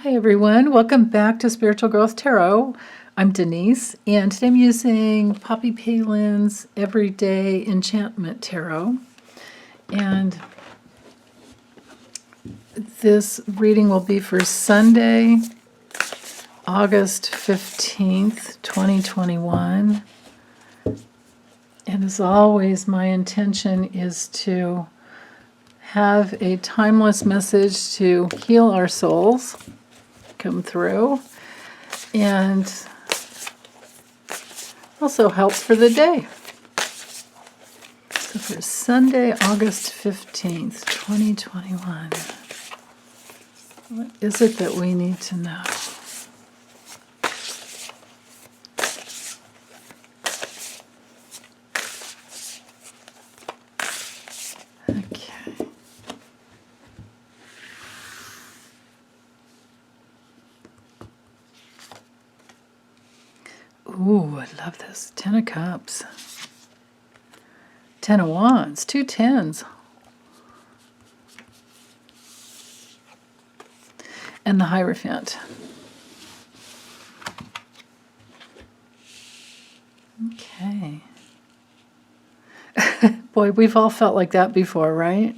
Hi everyone, welcome back to Spiritual Growth Tarot. I'm Denise, and today I'm using Poppy Palin's Everyday Enchantment Tarot. And this reading will be for Sunday, August 15th, 2021. And as always, my intention is to have a timeless message to heal our souls come through, and also helps for the day. So for Sunday, August 15th, 2021, what is it that we need to know? Okay. Ooh, I love this. 10 of Cups. 10 of Wands. 2 tens. And the Hierophant. Okay. Boy, we've all felt like that before, right?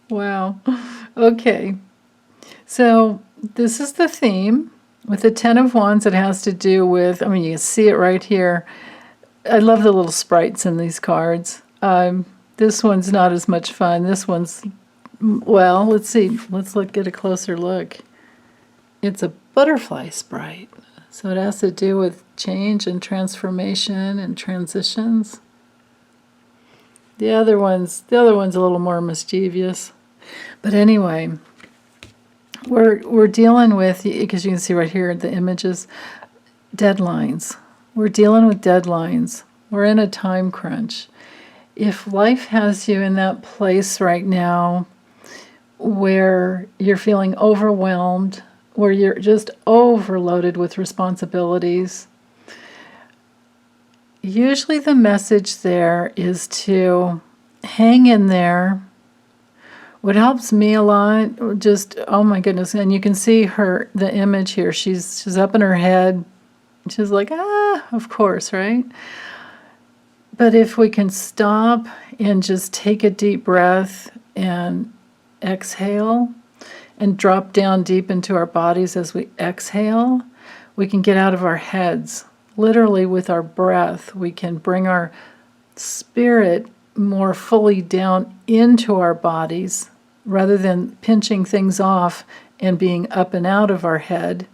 Wow. Okay. So this is the theme. With the 10 of Wands, it has to do with, I mean, you can see it right here. I love the little sprites in these cards. This one's not as much fun. This one's, well, let's see. Let's get a closer look. It's a butterfly sprite. So it has to do with change and transformation and transitions. The other one's a little more mischievous. But anyway, we're dealing with, because you can see right here the images, deadlines. We're dealing with deadlines. We're in a time crunch. If life has you in that place right now where you're feeling overwhelmed, where you're just overloaded with responsibilities, usually the message there is to hang in there. What helps me a lot, just, oh my goodness, and you can see the image here. She's up in her head. She's like, of course, right? But if we can stop and just take a deep breath and exhale and drop down deep into our bodies as we exhale, we can get out of our heads. Literally with our breath, we can bring our spirit more fully down into our bodies rather than pinching things off and being up and out of our head.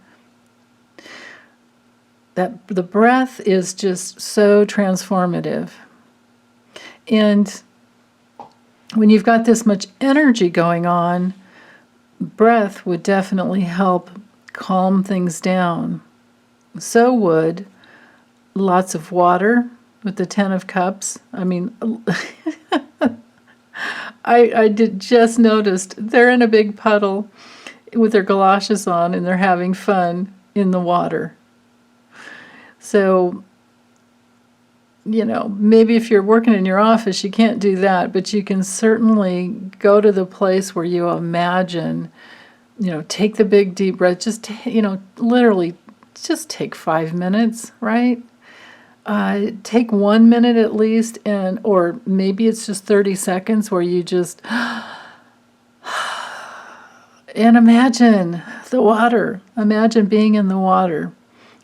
That the breath is just so transformative. And when you've got this much energy going on, breath would definitely help calm things down. So would lots of water with the 10 of Cups. I mean, I just noticed they're in a big puddle with their galoshes on and they're having fun in the water. So, maybe if you're working in your office, you can't do that, but you can certainly go to the place where you imagine, take the big deep breath, just, literally just take 5 minutes, right? Take 1 minute at least, or maybe it's just 30 seconds where you just, and imagine the water. Imagine being in the water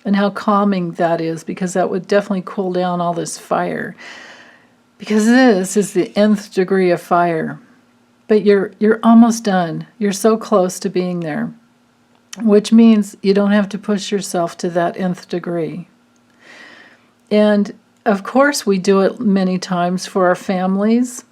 and how calming that is, because that would definitely cool down all this fire. Because this is the nth degree of fire. But you're almost done. You're so close to being there, which means you don't have to push yourself to that nth degree. And of course we do it many times for our families,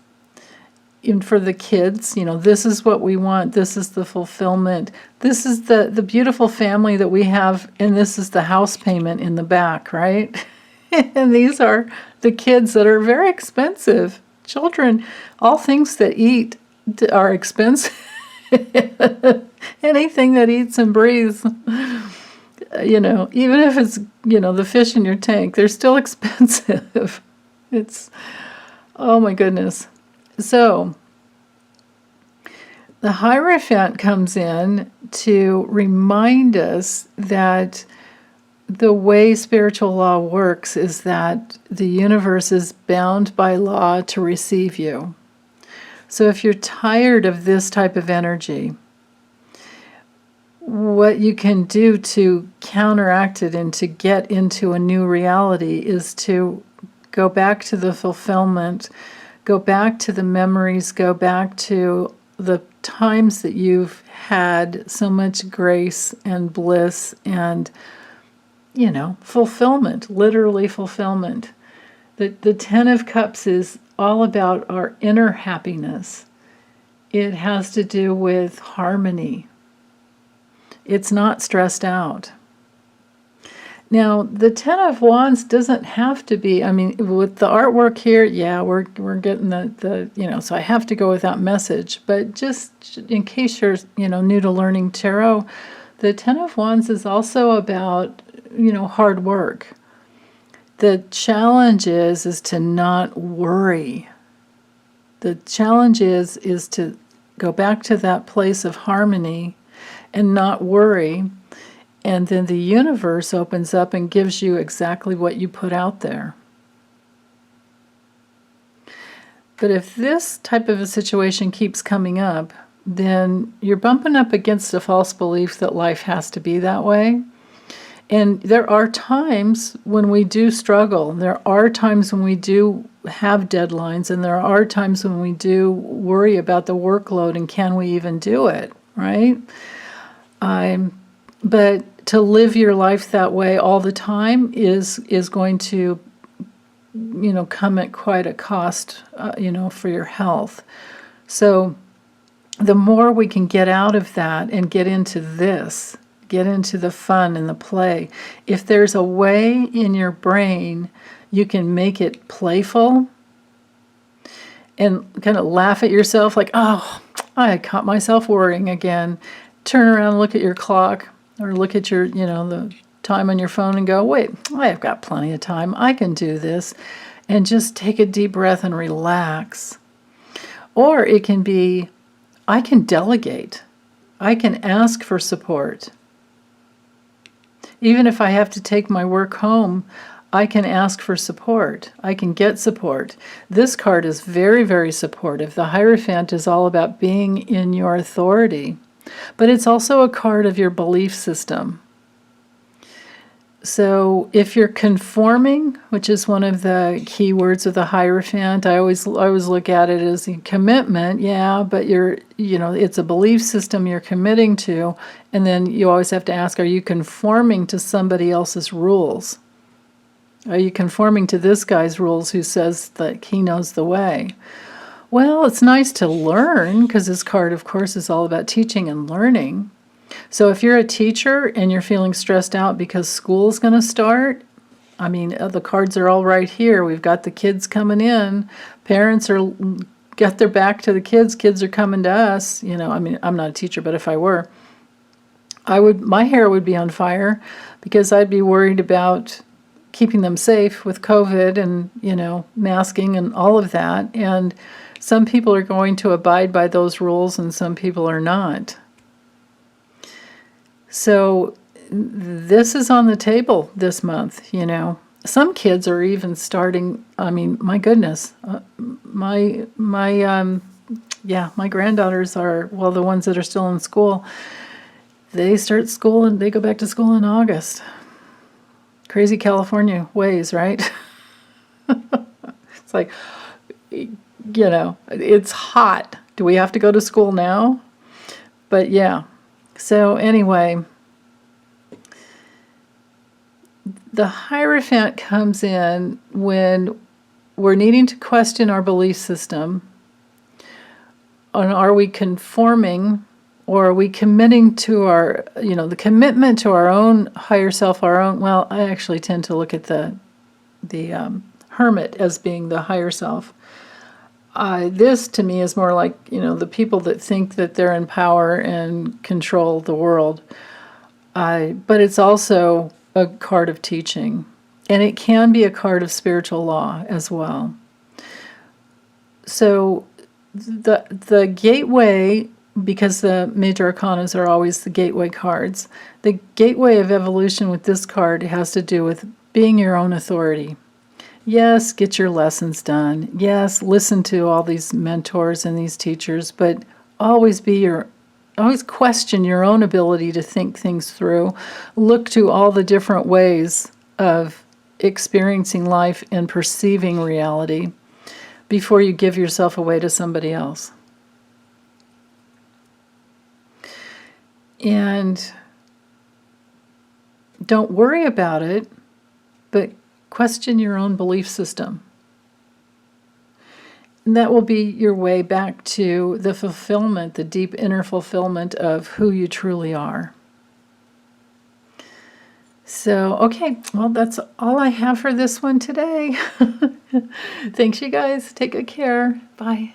and for the kids. This is what we want. This is the fulfillment. This is the beautiful family that we have, and this is the house payment in the back, right? And these are the kids that are very expensive. Children, all things that eat are expensive. Anything that eats and breathes, even if it's, the fish in your tank, they're still expensive. It's, oh my goodness. So The Hierophant comes in to remind us that the way spiritual law works is that the universe is bound by law to receive you. So if you're tired of this type of energy, what you can do to counteract it and to get into a new reality is to go back to the fulfillment, go back to the memories, go back to the times that you've had so much grace and bliss and, fulfillment, literally fulfillment. The Ten of Cups is all about our inner happiness. It has to do with harmony. It's not stressed out. Now, the Ten of Wands doesn't have to be, with the artwork here, yeah, we're getting so I have to go with that message. But just in case you're, new to learning tarot, the Ten of Wands is also about, hard work. The challenge is to not worry. The challenge is to go back to that place of harmony and not worry. And then the universe opens up and gives you exactly what you put out there. But if this type of a situation keeps coming up, then you're bumping up against a false belief that life has to be that way. And there are times when we do struggle. There are times when we do have deadlines, and there are times when we do worry about the workload and can we even do it, right? But to live your life that way all the time is going to, come at quite a cost, for your health. So the more we can get out of that and get into this, get into the fun and the play. If there's a way in your brain you can make it playful and kind of laugh at yourself like, oh, I caught myself worrying again. Turn around, look at your clock or look at your, the time on your phone and go, wait, I've got plenty of time. I can do this. And just take a deep breath and relax. Or it can be, I can delegate. I can ask for support. Even if I have to take my work home, I can ask for support. I can get support. This card is very, very supportive. The Hierophant is all about being in your authority. But it's also a card of your belief system. So if you're conforming, which is one of the key words of the Hierophant, I always look at it as a commitment, yeah, but it's a belief system you're committing to, and then you always have to ask, are you conforming to somebody else's rules? Are you conforming to this guy's rules who says that he knows the way? Well, it's nice to learn, because this card, of course, is all about teaching and learning. So if you're a teacher and you're feeling stressed out because school's going to start, the cards are all right here. We've got the kids coming in. Parents got their back to the kids. Kids are coming to us. I'm not a teacher, but if I were, my hair would be on fire because I'd be worried about keeping them safe with COVID and, masking and all of that. And some people are going to abide by those rules and some people are not. So this is on the table this month, Some kids are even starting, my goodness. My granddaughters are, the ones that are still in school, they start school and they go back to school in August. Crazy California ways, right? It's like, it's hot. Do we have to go to school now? But yeah. So anyway, the Hierophant comes in when we're needing to question our belief system. And are we conforming, or are we committing to our, the commitment to our own higher self, I actually tend to look at the Hermit as being the higher self. This, to me, is more like, the people that think that they're in power and control the world. But it's also a card of teaching. And it can be a card of spiritual law as well. So the gateway because the major arcanas are always the gateway cards. The gateway of evolution with this card has to do with being your own authority. Yes, get your lessons done. Yes, listen to all these mentors and these teachers, but always question your own ability to think things through. Look to all the different ways of experiencing life and perceiving reality before you give yourself away to somebody else. And don't worry about it, but question your own belief system. And that will be your way back to the fulfillment, the deep inner fulfillment of who you truly are. So, okay, well, that's all I have for this one today. Thanks, you guys. Take good care. Bye.